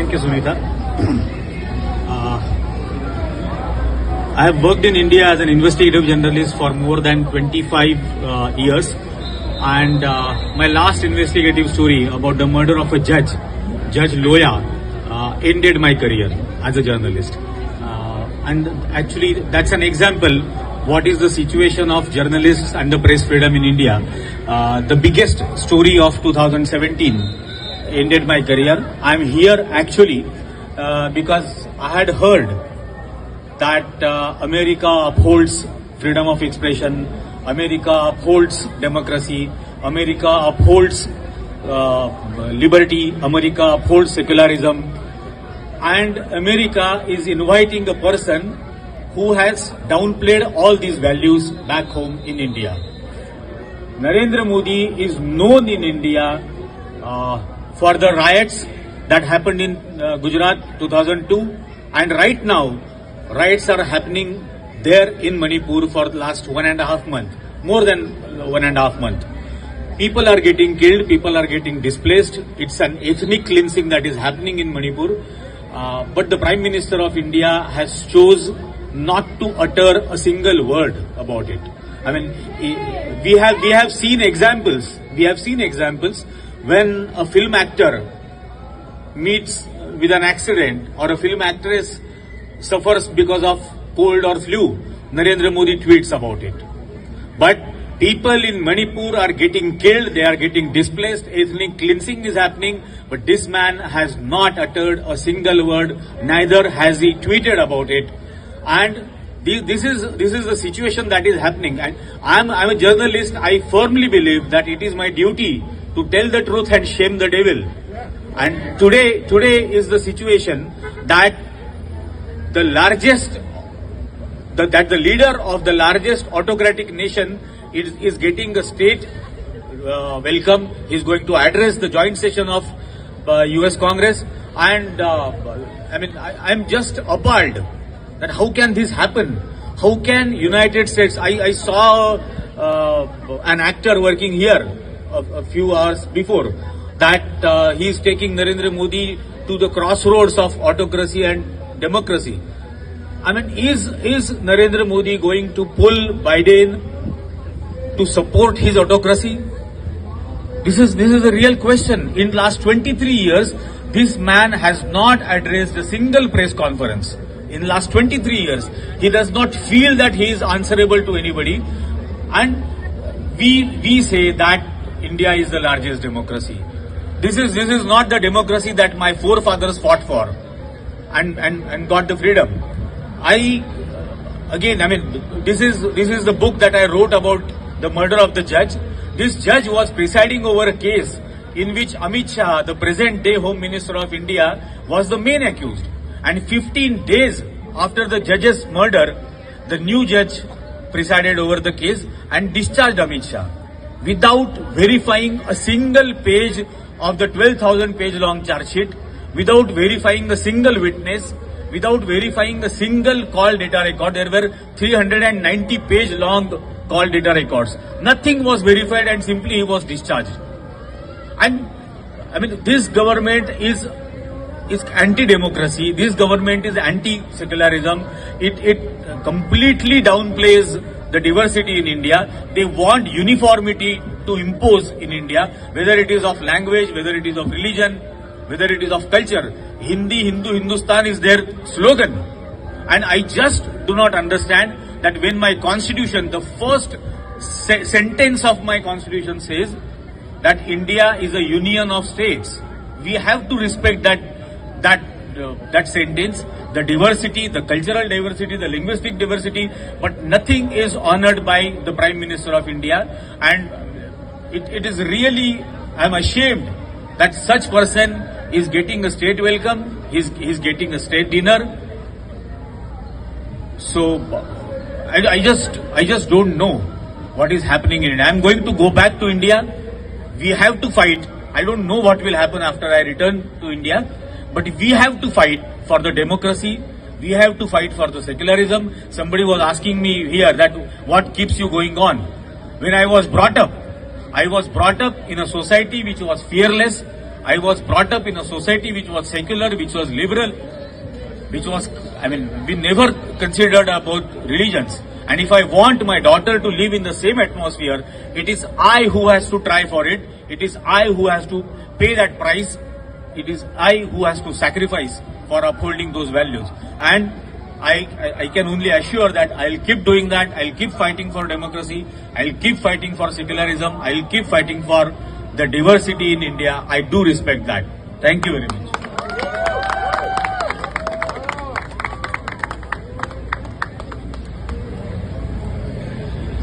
Thank you, Sunita. I have worked in India as an investigative journalist for more than 25 years, and my last investigative story about the murder of a judge, Judge Loya, ended my career as a journalist. And actually, that's an example what is the situation of journalists and the press freedom in India. The biggest story of 2017 ended my career. I'm here actually because I had heard that America upholds freedom of expression, America upholds democracy, America upholds liberty, America upholds secularism, and America is inviting a person who has downplayed all these values back home in India. Narendra Modi is known in India for the riots that happened in Gujarat 2002, and right now riots are happening there in Manipur for the last 1.5 months, more than 1.5 months. People are getting killed, people are getting displaced. It's an ethnic cleansing that is happening in Manipur. But the Prime Minister of India has chose not to utter a single word about it. I mean, we have seen examples. We have seen examples when a film actor meets with an accident or a film actress suffers because of cold or flu. Narendra Modi tweets about it. But people in Manipur are getting killed, they are getting displaced, ethnic cleansing is happening, but this man has not uttered a single word, neither has he tweeted about it. And this is the situation that is happening. And I'm a journalist. I firmly believe that it is my duty to tell the truth and shame the devil. And today is the situation that the leader of the largest autocratic nation is getting a state welcome. He's going to address the joint session of US Congress, and I'm just appalled that how can this happen? How can United States? I saw an actor working here a few hours before that he is taking Narendra Modi to the crossroads of autocracy and democracy. I mean, is Narendra Modi going to pull Biden to support his autocracy? This is a real question. In last 23 years, this man has not addressed a single press conference. In last 23 years, he does not feel that he is answerable to anybody. And we say that India is the largest democracy. This is not the democracy that my forefathers fought for and got the freedom. This is the book that I wrote about the murder of the judge. This judge was presiding over a case in which Amit Shah, the present day Home Minister of India, was the main accused. And 15 days after the judge's murder, the new judge presided over the case and discharged Amit Shah without verifying a single page of the 12,000 page long charge sheet, without verifying a single witness, without verifying a single call data record. There were 390 page long call data records. Nothing was verified, and simply he was discharged. And this government is anti-democracy. This government is anti-secularism. It completely downplays the diversity in India. They want uniformity to impose in India, whether it is of language, whether it is of religion, whether it is of culture. Hindi, Hindu, Hindustan is their slogan. And I just do not understand that when my constitution, the first sentence of my constitution says that India is a union of states, we have to respect that sentence, the diversity, the cultural diversity, the linguistic diversity, but nothing is honored by the Prime Minister of India. And it is really, I'm ashamed that such person is getting a state welcome, he's getting a state dinner. So I just don't know what is happening in India. I'm going to go back to India. We have to fight. I don't know what will happen after I return to India, but we have to fight for the democracy. We have to fight for the secularism. Somebody was asking me here that what keeps you going on. When I was brought up in a society which was fearless, I was brought up in a society which was secular, which was liberal, which was, we never considered about religions. And if I want my daughter to live in the same atmosphere, it is I who has to try for it. It is I who has to pay that price. It is I who has to sacrifice for upholding those values. And I can only assure that I'll keep doing that. I'll keep fighting for democracy. I'll keep fighting for secularism. I'll keep fighting for the diversity in India. I do respect that. Thank you very much.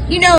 You know,